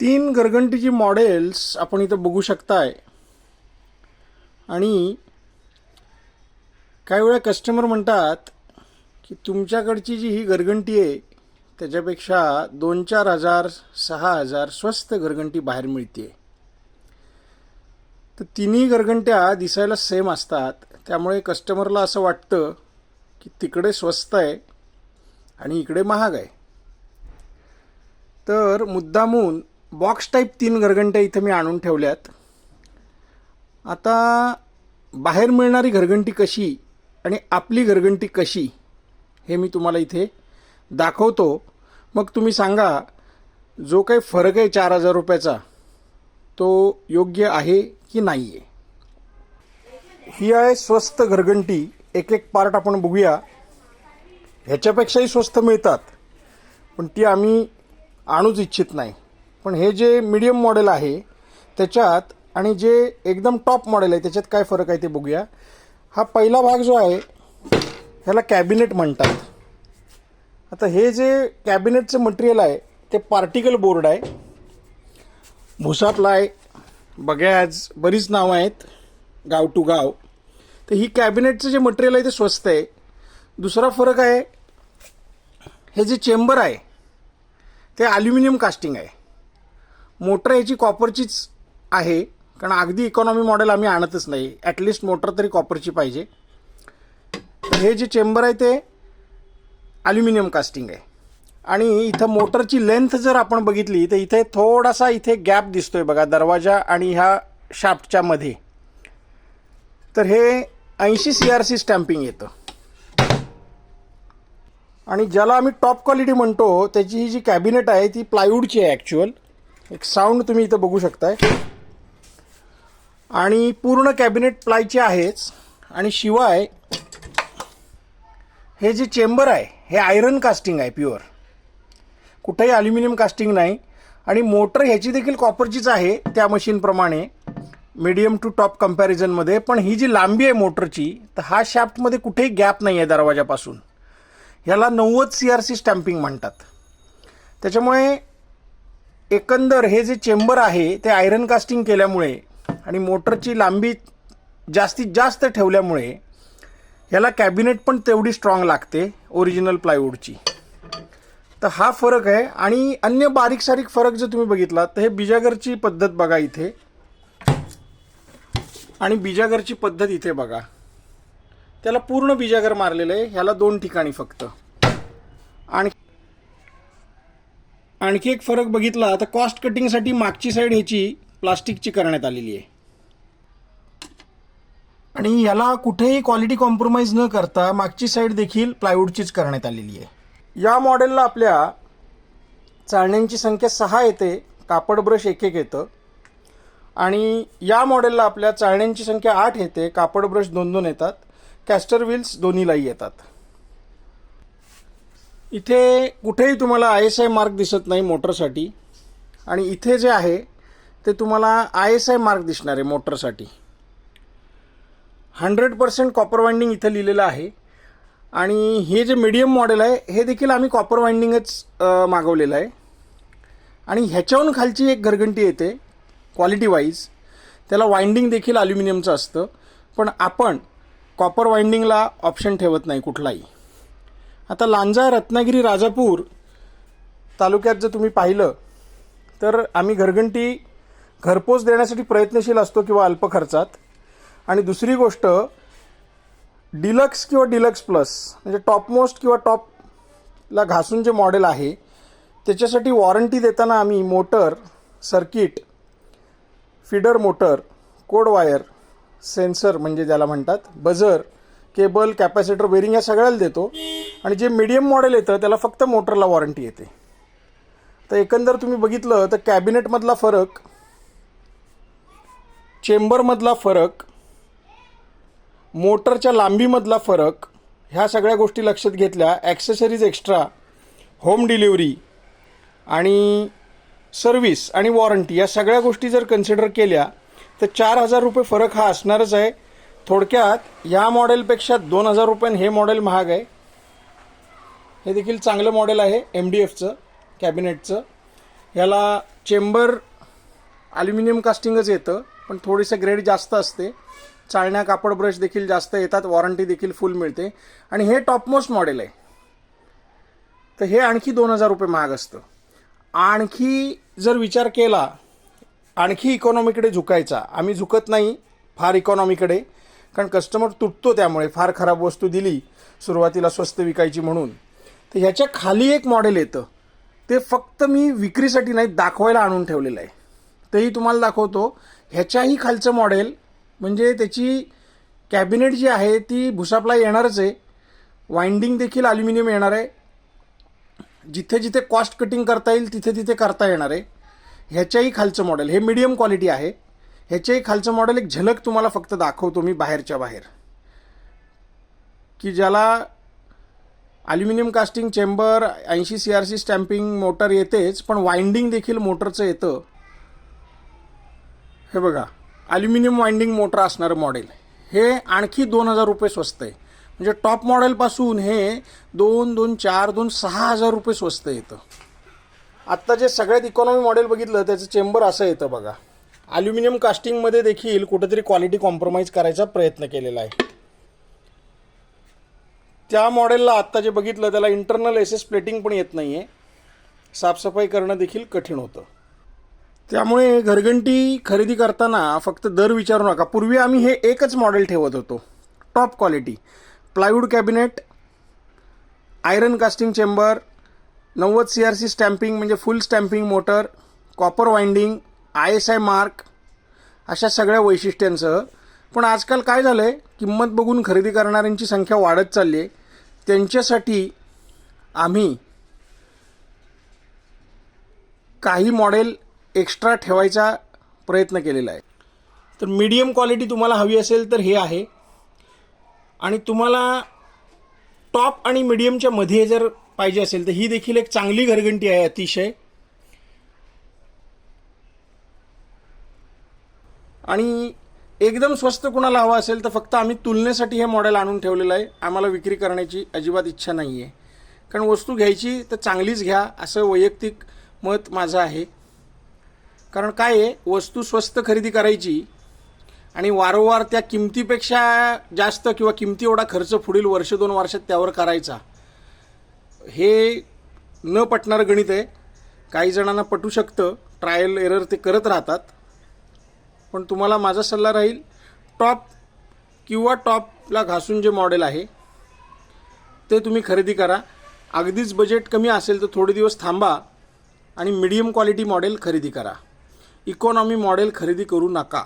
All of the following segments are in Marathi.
तीन घरघंटीची मॉडेल्स आपण इथं बघू शकताय. आणि काही वेळा कस्टमर म्हणतात की तुमच्याकडची जी ही घरघंटी आहे त्याच्यापेक्षा 2-4 हजार 6 हजार स्वस्त घरघंटी बाहेर मिळते. तर तिन्ही घरघंट्या दिसायला सेम असतात, त्यामुळे कस्टमरला असं वाटतं की तिकडे स्वस्त आहे आणि इकडे महाग आहे. तर मुद्दामून बॉक्स टाईप 3 घरघंट्या इथं मी आणून ठेवल्यात. आता बाहेर मिळणारी घरघंटी कशी आणि आपली घरघंटी कशी हे मी तुम्हाला इथे दाखवतो. मग तुम्ही सांगा जो काही फरक आहे 4,000 रुपयाचा तो योग्य आहे की नाही आहे. ही आहे स्वस्त घरघंटी. एक एक पार्ट आपण बघूया. ह्याच्यापेक्षाही स्वस्त मिळतात पण ती आम्ही आणूच इच्छित नाही. पण हे जे मीडियम मॉडेल आहे त्याच्यात आणि जे एकदम टॉप मॉडेल आहे त्याच्यात काय फरक आहे ते बघूया. हा पहिला भाग जो आहे ह्याला कॅबिनेट म्हणतात. आता हे जे कॅबिनेटचं मटेरियल आहे ते पार्टिकल बोर्ड आहे, भुसा प्लाय, बगॅज, बरीच नावं आहेत गाव टू गाव. तर ही कॅबिनेटचं जे मटेरियल आहे ते स्वस्त आहे. दुसरा फरक आहे हे जे चेंबर आहे ते ॲल्युमिनियम कास्टिंग आहे. मोटर याची कॉपरचीच आहे, कारण अगदी इकॉनॉमी मॉडेल आम्ही आणतच नाही, ॲटलिस्ट मोटर तरी कॉपरची पाहिजे. तर हे जे चेंबर आहे ते ॲल्युमिनियम कास्टिंग आहे. आणि इथं मोटरची लेंथ जर आपण बघितली तर इथे थोडासा इथे गॅप दिसतोय बघा दरवाजा आणि ह्या शाफ्टच्या मध्ये. तर हे 80 CRC स्टॅम्पिंग येतं. आणि ज्याला आम्ही टॉप क्वालिटी म्हणतो त्याची ही जी कॅबिनेट आहे ती प्लायवूडची आहे ॲक्च्युअल. एक साऊंड तुम्ही इथं बघू शकताय. आणि पूर्ण कॅबिनेट प्लायची आहेच. आणि शिवाय हे जे चेंबर आहे हे आयरन कास्टिंग आहे प्युअर, कुठेही ॲल्युमिनियम कास्टिंग नाही. आणि मोटर ह्याची देखील कॉपरचीच आहे त्या मशीनप्रमाणे मीडियम टू टॉप कंपॅरिझनमध्ये. पण ही जी लांबी आहे मोटरची तर हा शाफ्टमध्ये कुठेही गॅप नाही आहे दरवाजापासून. ह्याला 90 CRC स्टॅम्पिंग म्हणतात. त्याच्यामुळे एकंदर हे जे चेंबर आहे ते आयरन कास्टिंग केल्यामुळे आणि मोटरची लांबी जास्तीत जास्त ठेवल्यामुळे ह्याला कॅबिनेट पण तेवढी स्ट्रॉंग लागते ओरिजिनल प्लायवूडची. तर हा फरक आहे. आणि अन्य बारीक सारीक फरक जर तुम्ही बघितला तर हे बिजागरची पद्धत बघा इथे आणि बिजागरची पद्धत इथे बघा. त्याला पूर्ण बिजागर मारलेलं आहे, ह्याला 2 ठिकाणी फक्त. आणि आणखी एक फरक बघितला तर कॉस्ट कटिंगसाठी मागची साईड ह्याची प्लास्टिकची करण्यात आलेली आहे. आणि ह्याला कुठेही क्वालिटी कॉम्प्रोमाइज न करता मागची साईड देखील प्लायवूडचीच करण्यात आलेली आहे. या मॉडेलला आपल्या चाळण्यांची संख्या 6 येते, कापड ब्रश 1 येतं. आणि या मॉडेलला आपल्या चाळण्यांची संख्या 8 येते, कापड ब्रश 2 येतात, कॅस्टर व्हील्स दोन्हीलाही येतात. इथे कुठेही तुम्हाला ISI मार्क दिसत नाही मोटरसाठी. आणि इथे जे आहे ते तुम्हाला ISI मार्क दिसणार आहे मोटरसाठी. 100% कॉपर वाइंडिंग इथं लिहिलेलं आहे. आणि हे जे मीडियम मॉडेल आहे हे देखील आम्ही कॉपर वाइंडिंगच मागवलेलं आहे. आणि ह्याच्याहून खालची एक घरघंटी येते क्वालिटी वाईज, त्याला वाइंडिंग देखील ॲल्युमिनियमचं असतं, पण आपण कॉपर वाइंडिंगला ऑप्शन ठेवत नाही कुठलाही. आता लांजा, रत्नागिरी, राजापूर तालुक्यात जर तुम्ही पाहिलं तर आम्ही घरघंटी घरपोच देण्यासाठी प्रयत्नशील असतो किंवा अल्प खर्चात. आणि दुसरी गोष्ट डिलक्स किंवा डिलक्स प्लस म्हणजे टॉपमोस्ट किंवा टॉपला घासून जे मॉडेल आहे त्याच्यासाठी वॉरंटी देताना आम्ही motor, circuit, feeder motor, code wire, sensor म्हणजे ज्याला म्हणतात, बझर, केबल, कॅपॅसिटर, बेरिंग या सगळ्याला देतो. आणि जे मीडियम मॉडेल येतं त्याला फक्त मोटरला वॉरंटी येते. तर एकंदर तुम्ही बघितलं तर कॅबिनेटमधला फरक, चेंबरमधला फरक, मोटरच्या लांबीमधला फरक, ह्या सगळ्या गोष्टी लक्षात घेतल्या, ॲक्सेसरीज एक्स्ट्रा, होम डिलिव्हरी आणि सर्व्हिस आणि वॉरंटी या सगळ्या गोष्टी जर कन्सिडर केल्या तर 4,000 रुपये फरक हा असणारच आहे. थोडक्यात ह्या मॉडेलपेक्षा 2,000 रुपयांनी हे मॉडेल महाग आहे. हे देखील चांगलं मॉडेल आहे MDFचं कॅबिनेटचं. ह्याला चेंबर ॲल्युमिनियम कास्टिंगच येतं, पण थोडीसं ग्रेड जास्त असते. चाळण्या कापड ब्रश देखील जास्त येतात, वॉरंटी देखील फुल मिळते. आणि हे टॉपमोस्ट मॉडेल आहे, तर हे आणखी 2,000 रुपये महाग असतं. आणखी जर विचार केला, आणखी इकॉनॉमीकडे झुकायचा, आम्ही झुकत नाही फार इकॉनॉमीकडे, कारण कस्टमर तुटतो. त्यामुळे फार खराब वस्तू दिली सुरुवातीला स्वस्त विकायची म्हणून. तर ह्याच्या खाली एक मॉडेल येतं, ते फक्त मी विक्रीसाठी नाही दाखवायला आणून ठेवलेलं आहे. तेही तुम्हाला दाखवतो. ह्याच्याही खालचं मॉडेल म्हणजे त्याची कॅबिनेट जी आहे ती भुसाप्लाय येणारच आहे. वाइंडिंग देखील ॲल्युमिनियम येणार आहे. जिथे जिथे कॉस्ट कटिंग करता येईल तिथे तिथे करता येणार आहे. ह्याच्याही खालचं मॉडेल हे मीडियम क्वालिटी आहे. ह्याच्याही खालचं मॉडेल एक झलक तुम्हाला फक्त दाखवतो मी बाहेरच्या बाहेर, की ज्याला aluminium casting chamber 80 CRC stamping motor येतेच, पण वाइंडिंग देखील मोटरचं येतं. हे बघा, ॲल्युमिनियम वाइंडिंग मोटर असणारं मॉडेल हे आणखी 2,000 रुपये स्वस्त आहे. म्हणजे टॉप मॉडेलपासून हे 2, 2, 4, 2, 6,000 रुपये स्वस्त येतं. आत्ता जे सगळ्यात इकॉनॉमी मॉडेल बघितलं त्याचं चेंबर असं येतं बघा. ॲल्युमिनियम कास्टिंगमध्ये देखील कुठेतरी क्वालिटी कॉम्प्रोमाइज करायचा प्रयत्न केलेला आहे. त्या मॉडेलला आत्ता जे बघितलं त्याला इंटरनल एस प्लेटिंग पण येत नाही आहे. साफसफाई करणं देखील कठीण होतं. त्यामुळे घरघंटी खरेदी करताना फक्त दर विचारू नका. पूर्वी आम्ही हे एकच मॉडेल ठेवत होतो, top quality plywood cabinet, iron casting chamber, 90 CRC stamping म्हणजे full stamping motor, copper winding, ISI mark, अशा सगळ्या वैशिष्ट्यांसह. पण आजकाल काय झालं आहे, किंमत बघून खरेदी करणाऱ्यांची संख्या वाढत चालली आहे. त्यांच्यासाठी आम्ही काही मॉडेल एक्स्ट्रा ठेवायचा प्रयत्न केलेला आहे. तर मीडियम क्वालिटी तुम्हाला हवी असेल तर हे आहे, आणि तुम्हाला टॉप आणि मीडियमच्या मध्ये जर पाहिजे असेल तर ही देखील एक चांगली घरघंटी आहे अतिशय. आणि एकदम स्वस्त कुणाला हवा असेल तर फक्त आम्ही तुलनेसाठी हे मॉडेल आणून ठेवलेलं आहे. आम्हाला विक्री करण्याची अजिबात इच्छा नाही आहे, कारण वस्तू घ्यायची तर चांगलीच घ्या असं वैयक्तिक मत माझं आहे. कारण काय आहे, वस्तू स्वस्त खरेदी करायची आणि वारंवार त्या किमतीपेक्षा जास्त किंवा किमती एवढा खर्च पुढील 1-2 वर्षात त्यावर करायचा, हे न पटणारं गणित आहे. काही जणांना पटू शकतं, ट्रायल एरर ते करत राहतात. पण तुम्हाला माझा सल्ला राहील, टॉप किंवा टॉपला घासून जे मॉडेल आहे ते तुम्ही खरेदी करा. अगदीच बजेट कमी असेल तर थोडे दिवस थांबा आणि मीडियम क्वालिटी मॉडेल खरेदी करा. इकॉनॉमी मॉडेल खरेदी करू नका.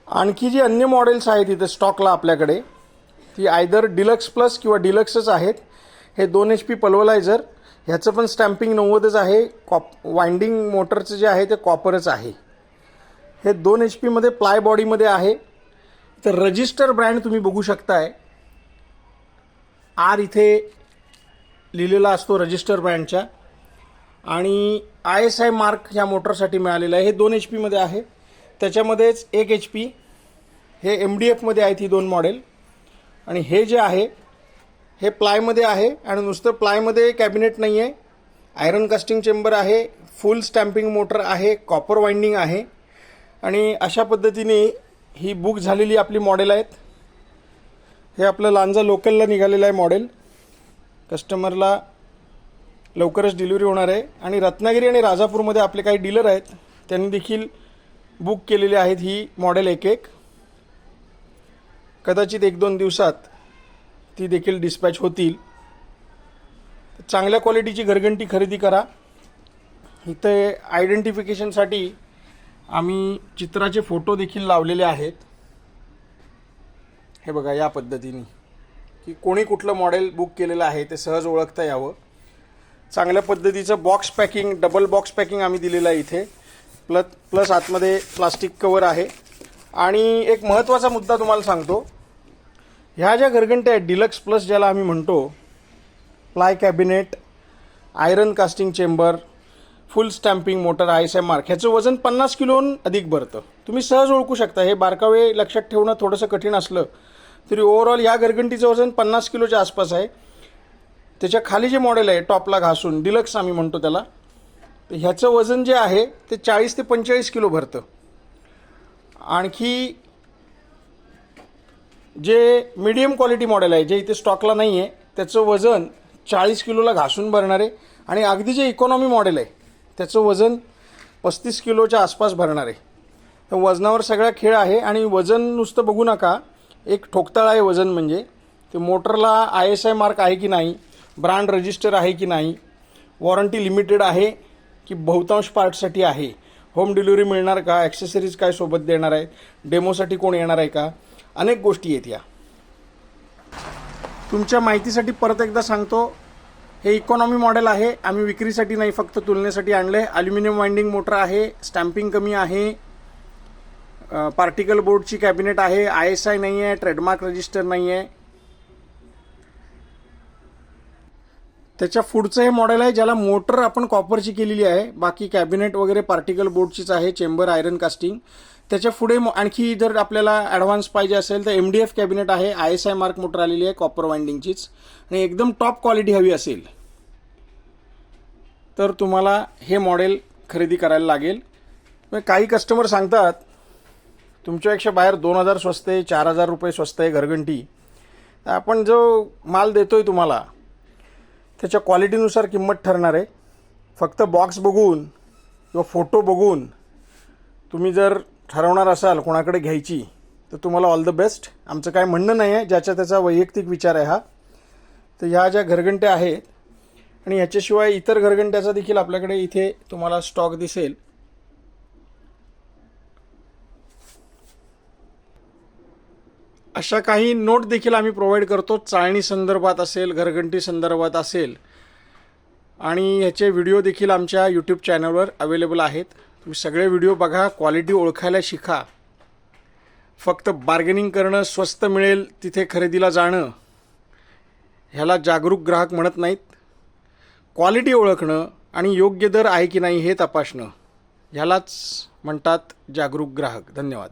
आणखी जी अन्य मॉडेल्स आहेत इथं स्टॉकला आपल्याकडे, ती आयदर डिलक्स प्लस किंवा डिलक्सच आहेत. हे 2 HP पल्वलायझर, ह्याचं पण स्टॅम्पिंग 90च आहे. वाइंडिंग मोटरचं जे आहे ते कॉपरच आहे. हे 2 HP मध्ये प्लाय बॉडीमध्ये आहे. तर रजिस्टर ब्रँड तुम्ही बघू शकताय, आर इथे लिहिलेला असतो रजिस्टर ब्रँडच्या, आणि ISI मार्क ह्या मोटरसाठी मिळालेला आहे. हे 2 HP मध्ये आहे. त्याच्यामध्येच 1 HP हे MDF मध्ये आहेत ही 2 मॉडेल. आणि हे जे आहे हे प्लायमध्ये आहे, आणि नुसतं प्लायमध्ये कॅबिनेट नाही आहे, आयरन कास्टिंग चेंबर आहे, फुल स्टॅम्पिंग मोटर आहे, कॉपर वाइंडिंग आहे. आणि अशा पद्धतीने ही बुक झालेली आपली मॉडेल आहेत. हे आपलं लांजा लोकलला निघालेलं आहे मॉडेल. कस्टमरला लवकरच डिलिव्हरी होणार आहे. आणि रत्नागिरी आणि राजापूरमध्ये आपले काही डीलर आहेत, त्यांनी देखील बुक केलेले आहेत ही मॉडेल एक. कदाचित 1-2 दिवसात ती देखील डिस्पॅच होतील. चांगल्या क्वालिटीची घरघंटी खरेदी करा. इथे आयडेंटिफिकेशनसाठी आम्ही चित्राचे फोटो देखील लावलेले आहेत. हे बघा, या पद्धतीने की कोणी कुठलं मॉडेल बुक केलेलं आहे ते सहज ओळखता यावं. चांगल्या पद्धतीचं box packing, double box packing आम्ही दिलेलं आहे इथे. प्लस आतमध्ये प्लास्टिक कवर आहे. आणि एक महत्त्वाचा मुद्दा तुम्हाला सांगतो, ह्या ज्या घरघंट्या आहेत डिलक्स प्लस ज्याला आम्ही म्हणतो, ply cabinet, iron casting chamber, फुल स्टॅम्पिंग मोटर, ISI मार्क, ह्याचं वजन 50 किलोहून अधिक भरतं. तुम्ही सहज ओळखू शकता. हे बारकावे लक्षात ठेवणं थोडंसं कठीण असलं तरी ओव्हरऑल या घरघंटीचं वजन 50 किलोच्या आसपास आहे. त्याच्या खाली जे मॉडेल आहे टॉपला घासून डिलक्स आम्ही म्हणतो त्याला, तर ह्याचं वजन जे आहे ते 40 ते 45 किलो भरतं. आणखी जे मीडियम क्वालिटी मॉडेल आहे, जे इथे स्टॉकला नाही आहे, त्याचं वजन 40 किलोला घासून भरणार आहे. आणि अगदी जे इकॉनॉमी मॉडेल आहे त्याचं वजन 35 किलोच्या आसपास भरणार आहे. तर वजनावर सगळा खेळ आहे. आणि वजन नुसतं बघू नका, एक ठोकताळ आहे वजन म्हणजे. ते मोटरला ISI मार्क आहे की नाही, ब्रँड रजिस्टर आहे की नाही, वॉरंटी लिमिटेड आहे की बहुतांश पार्टसाठी आहे, होम डिलिव्हरी मिळणार का, ॲक्सेसरीज काय सोबत देणार आहे, डेमोसाठी कोण येणार आहे का, अनेक गोष्टी आहेत या. तुमच्या माहितीसाठी परत एकदा सांगतो, हे इकॉनॉमी मॉडेल आहे. आम्ही विक्रीसाठी नाही, फक्त तुलनेसाठी आणलं आहे. ॲल्युमिनियम वाइंडिंग मोटर आहे, स्टॅम्पिंग कमी आहे, पार्टिकल बोर्डची कॅबिनेट आहे, ISI नाही आहे, ट्रेडमार्क रजिस्टर नाही आहे. त्याच्या पुढचं हे मॉडेल आहे ज्याला मोटर आपण कॉपरची केलेली आहे, बाकी कॅबिनेट वगैरे पार्टिकल बोर्डचीच आहे, चेंबर आयरन कास्टिंग. त्याच्या पुढे आणखी जर आपल्याला ॲडव्हान्स पाहिजे असेल तर MDF कॅबिनेट आहे, ISI मार्क मोटर आलेली आहे, कॉपर वाइंडिंगचीच. आणि एकदम टॉप क्वालिटी हवी असेल तर तुम्हाला हे मॉडेल खरेदी करायला लागेल. काही कस्टमर सांगतात तुमच्यापेक्षा बाहेर 2000 स्वस्त आहे, 4000 रुपये स्वस्त आहे घरघंटी. तर आपण जो माल देतोय तुम्हाला त्याच्या क्वालिटीनुसार किंमत ठरणार आहे. फक्त बॉक्स बघून किंवा फोटो बघून तुम्ही जर ठरवणार असाल कोणाकडे घ्यायची तर तुम्हाला ऑल द बेस्ट. आमचं काय म्हणणं नाही आहे, ज्याच्या त्याचा वैयक्तिक विचार आहे हा. तर ह्या ज्या घरघंट्या आहेत आणि ह्याच्याशिवाय इतर घरघंट्याचा देखील आपल्याकडे इथे तुम्हाला स्टॉक दिसेल. अशा काही नोट देखील आम्ही प्रोव्हाइड करतो, चाळणी संदर्भात असेल, घरघंटी संदर्भात असेल. आणि ह्याचे व्हिडिओ देखील आमच्या यूट्यूब चॅनलवर अवेलेबल आहेत. तुम्ही सगळे व्हिडिओ बघा, क्वालिटी ओळखायला शिका. फक्त बार्गेनिंग करणं, स्वस्त मिळेल तिथे खरेदीला जाणं, ह्याला जागरूक ग्राहक म्हणत नाहीत. क्वालिटी ओळखणं आणि योग्य दर आहे की नाही हे तपासणं, ह्यालाच म्हणतात जागरूक ग्राहक. धन्यवाद.